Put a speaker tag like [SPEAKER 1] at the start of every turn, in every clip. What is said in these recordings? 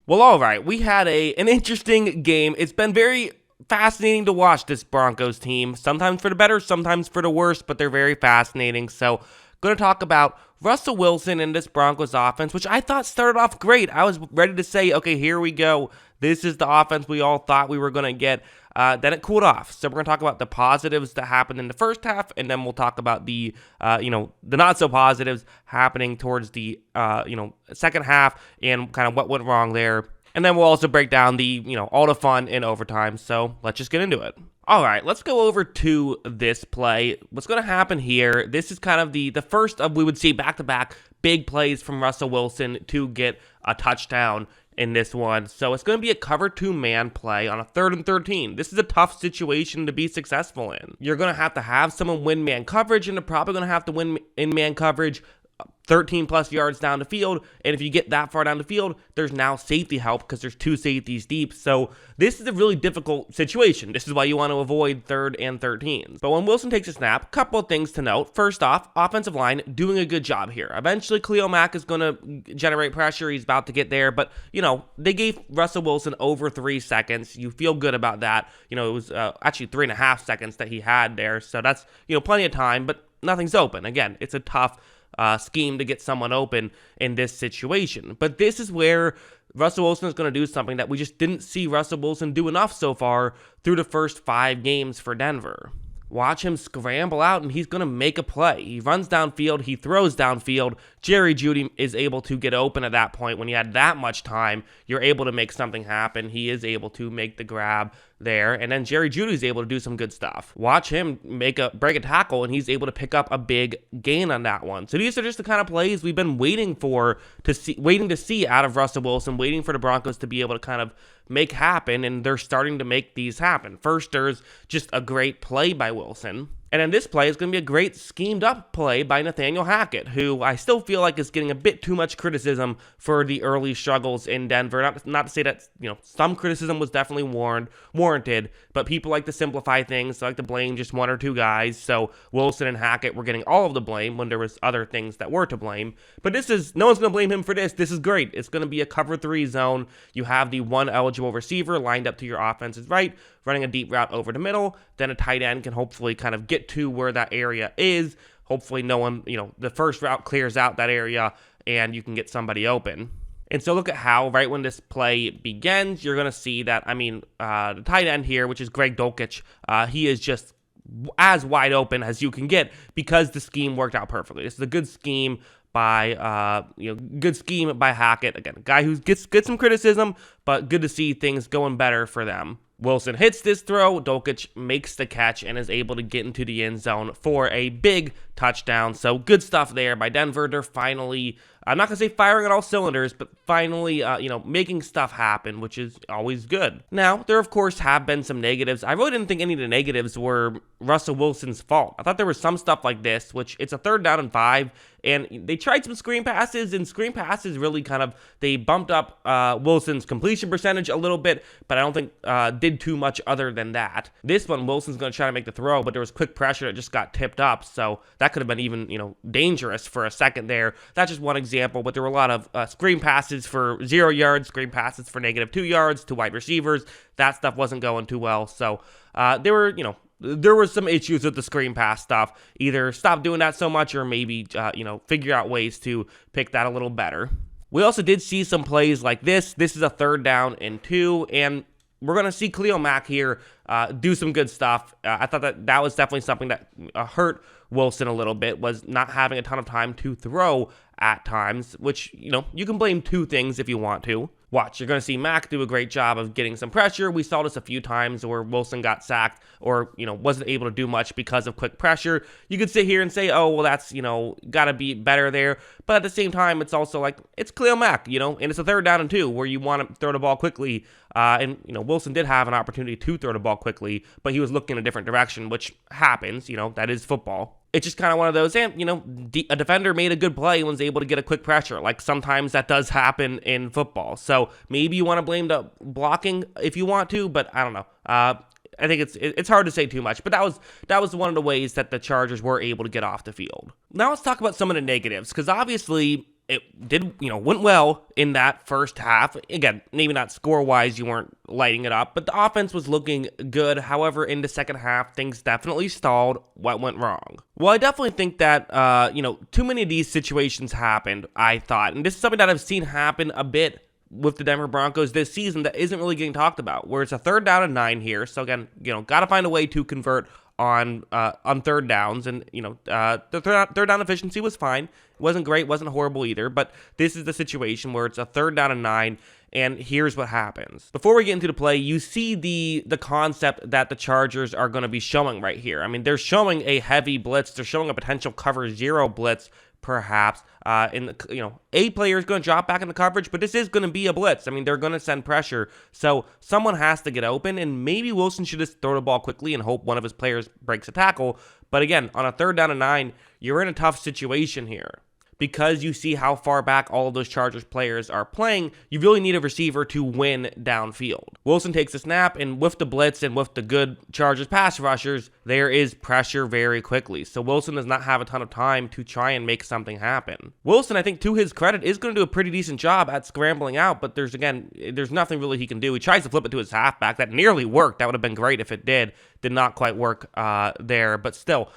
[SPEAKER 1] Well, all right, we had an interesting game. It's been very fascinating to watch this Broncos team, sometimes for the better, sometimes for the worse, but they're very fascinating. So, going to talk about Russell Wilson and this Broncos offense, which I thought started off great. I was ready to say, okay, here we go. This is the offense we all thought we were going to get. Then it cooled off. So we're going to talk about the positives that happened in the first half, and then we'll talk about the not so positives happening towards the, second half and kind of what went wrong there. And then we'll also break down the, all the fun in overtime. So let's just get into it. All right, let's go over to this play. What's going to happen here, this is kind of the first of, we would see back-to-back big plays from Russell Wilson to get a touchdown in this one. So it's going to be a cover 2 man play on a 3rd and 13. This is a tough situation to be successful in. You're going to have someone win man coverage, and they're probably going to have to win in man coverage 13 plus yards down the field, and if you get that far down the field, there's now safety help because there's 2 safeties deep. So this is a really difficult situation. This is why you want to avoid 3rd and 13. But when Wilson takes a snap, a couple of things to note. First off, offensive line doing a good job here. Eventually, Khalil Mack is going to generate pressure. He's about to get there, but they gave Russell Wilson over 3 seconds. You feel good about that. It was actually 3.5 seconds that he had there, so that's plenty of time. But nothing's open. Again, it's a tough scheme to get someone open in this situation. But this is where Russell Wilson is going to do something that we just didn't see Russell Wilson do enough so far through the first 5 games for Denver. Watch him scramble out, and he's going to make a play. He runs downfield. He throws downfield. Jerry Jeudy is able to get open at that point. When you had that much time, you're able to make something happen. He is able to make the grab there, and then Jerry Jeudy is able to do some good stuff. Watch him break a tackle, and he's able to pick up a big gain on that one. So these are just the kind of plays we've been waiting to see out of Russell Wilson, waiting for the Broncos to be able to kind of make happen, and they're starting to make these happen. First, there's just a great play by Wilson. And then this play is going to be a great schemed up play by Nathaniel Hackett, who I still feel like is getting a bit too much criticism for the early struggles in Denver. Not to say that, some criticism was definitely warranted, but people like to simplify things, like to blame just 1 or 2 guys. So Wilson and Hackett were getting all of the blame when there was other things that were to blame. But no one's going to blame him for this. This is great. It's going to be a cover 3 zone. You have the 1 eligible receiver lined up to your offense's right, running a deep route over the middle. Then a tight end can hopefully kind of get to where that area is. Hopefully no one, the first route clears out that area and you can get somebody open. And so look at how right when this play begins, you're going to see that, the tight end here, which is Greg Dulcich, he is just as wide open as you can get because the scheme worked out perfectly. This is a good scheme by Hackett. Again, a guy who gets some criticism, but good to see things going better for them. Wilson hits this throw, Dulcich makes the catch and is able to get into the end zone for a big touchdown. So good stuff there by Denver. They're finally, I'm not going to say firing on all cylinders, but finally, making stuff happen, which is always good. Now, there of course have been some negatives. I really didn't think any of the negatives were Russell Wilson's fault. I thought there was some stuff like this, which it's a 3rd down and 5, and they tried some screen passes, and screen passes really they bumped up Wilson's completion percentage a little bit, but I don't think did too much other than that. This one, Wilson's going to try to make the throw, but there was quick pressure that just got tipped up, so that could have been even, dangerous for a second there. That's just one example, but there were a lot of screen passes for 0 yards, screen passes for -2 yards to wide receivers. That stuff wasn't going too well, so there were some issues with the screen pass stuff. Either stop doing that so much or maybe, figure out ways to pick that a little better. We also did see some plays like this. This is a 3rd down and 2, and we're going to see Khalil Mack here do some good stuff. I thought that was definitely something that hurt Wilson a little bit, was not having a ton of time to throw at times, which, you can blame 2 things if you want to. Watch, you're going to see Mack do a great job of getting some pressure. We saw this a few times where Wilson got sacked or, wasn't able to do much because of quick pressure. You could sit here and say, oh, well, that's, got to be better there. But at the same time, it's also like, it's Khalil Mack, and it's a 3rd down and 2 where you want to throw the ball quickly. And Wilson did have an opportunity to throw the ball quickly, but he was looking in a different direction, which happens, that is football. It's just kind of one of those, a defender made a good play and was able to get a quick pressure. Like, sometimes that does happen in football. So maybe you want to blame the blocking if you want to, but I don't know. I think it's hard to say too much, but that was one of the ways that the Chargers were able to get off the field. Now let's talk about some of the negatives, because obviously it did, went well in that first half. Again, maybe not score-wise, you weren't lighting it up, but the offense was looking good. However, in the second half, things definitely stalled. What went wrong? Well, I definitely think that, too many of these situations happened, I thought. And this is something that I've seen happen a bit with the Denver Broncos this season that isn't really getting talked about, where it's a 3rd down and 9 here. So again, got to find a way to convert on third downs, and the third down efficiency was fine. It wasn't great, wasn't horrible either, but this is the situation where it's a 3rd down and 9, and here's what happens. Before we get into the play, you see the concept that the Chargers are going to be showing right here. I mean, they're showing a heavy blitz, they're showing a potential cover 0 blitz, perhaps. A player is going to drop back in the coverage, but this is going to be a blitz. I mean, they're going to send pressure, so someone has to get open, and maybe Wilson should just throw the ball quickly and hope one of his players breaks a tackle. But again, on a 3rd down and 9, you're in a tough situation here. Because you see how far back all of those Chargers players are playing, you really need a receiver to win downfield. Wilson takes a snap, and with the blitz and with the good Chargers pass rushers, there is pressure very quickly. So Wilson does not have a ton of time to try and make something happen. Wilson, I think, to his credit, is going to do a pretty decent job at scrambling out, but there's nothing really he can do. He tries to flip it to his halfback. That nearly worked. That would have been great if it did. Did not quite work there, but still,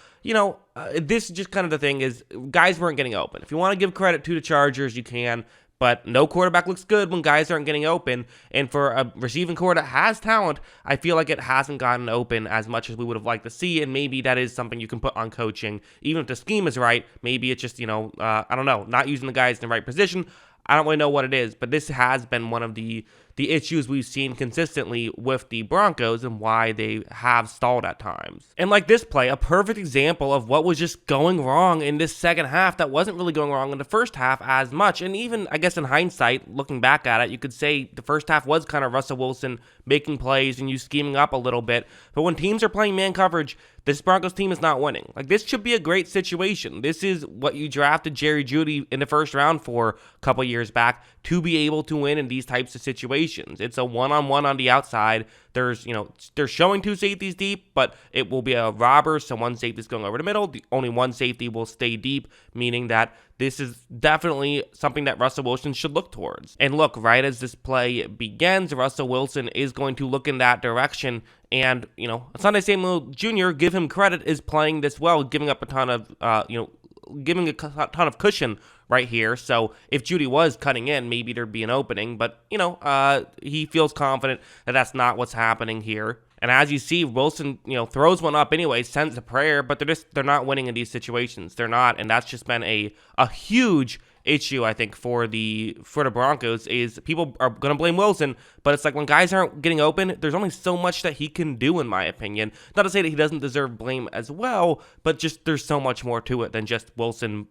[SPEAKER 1] this is just kind of the thing is guys weren't getting open. If you want to give credit to the Chargers, you can, but no quarterback looks good when guys aren't getting open. And for a receiving core that has talent, I feel like it hasn't gotten open as much as we would have liked to see. And maybe that is something you can put on coaching. Even if the scheme is right, maybe it's just, I don't know, not using the guys in the right position. I don't really know what it is, but this has been one of the issues we've seen consistently with the Broncos and why they have stalled at times. And like this play, a perfect example of what was just going wrong in this second half that wasn't really going wrong in the first half as much. And even, I guess, in hindsight, looking back at it, you could say the first half was kind of Russell Wilson making plays and you scheming up a little bit. But when teams are playing man coverage, this Broncos team is not winning. Like, this should be a great situation. This is what you drafted Jerry Jeudy in the first round for a couple years back, to be able to win in these types of situations. It's a one-on-one on the outside. They're showing 2 safeties deep, but it will be a robber, so one safety is going over the middle. The only one safety will stay deep, meaning that this is definitely something that Russell Wilson should look towards. And look, right as this play begins, Russell Wilson is going to look in that direction. And, Sunday Samuel Jr., give him credit, is playing this well, giving up a ton of, giving a ton of cushion right here. So if Jeudy was cutting in, maybe there'd be an opening. But, he feels confident that that's not what's happening here. And as you see, Wilson, throws one up anyway, sends a prayer, but they're not winning in these situations. They're not, and that's just been a huge issue, I think, for the Broncos. Is people are going to blame Wilson, but it's like when guys aren't getting open, there's only so much that he can do, in my opinion. Not to say that he doesn't deserve blame as well, but just there's so much more to it than just Wilson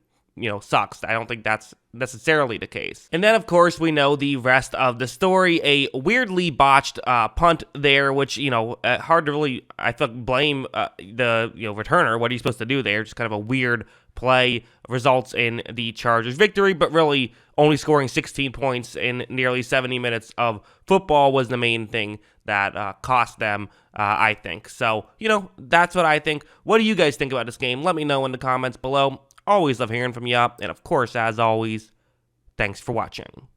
[SPEAKER 1] sucks. I don't think that's necessarily the case. And then, of course, we know the rest of the story. A weirdly botched punt there, which, hard to really, I think, blame the returner. What are you supposed to do there? Just kind of a weird play, results in the Chargers' victory, but really only scoring 16 points in nearly 70 minutes of football was the main thing that cost them, I think. So, that's what I think. What do you guys think about this game? Let me know in the comments below. Always love hearing from you. And of course, as always, thanks for watching.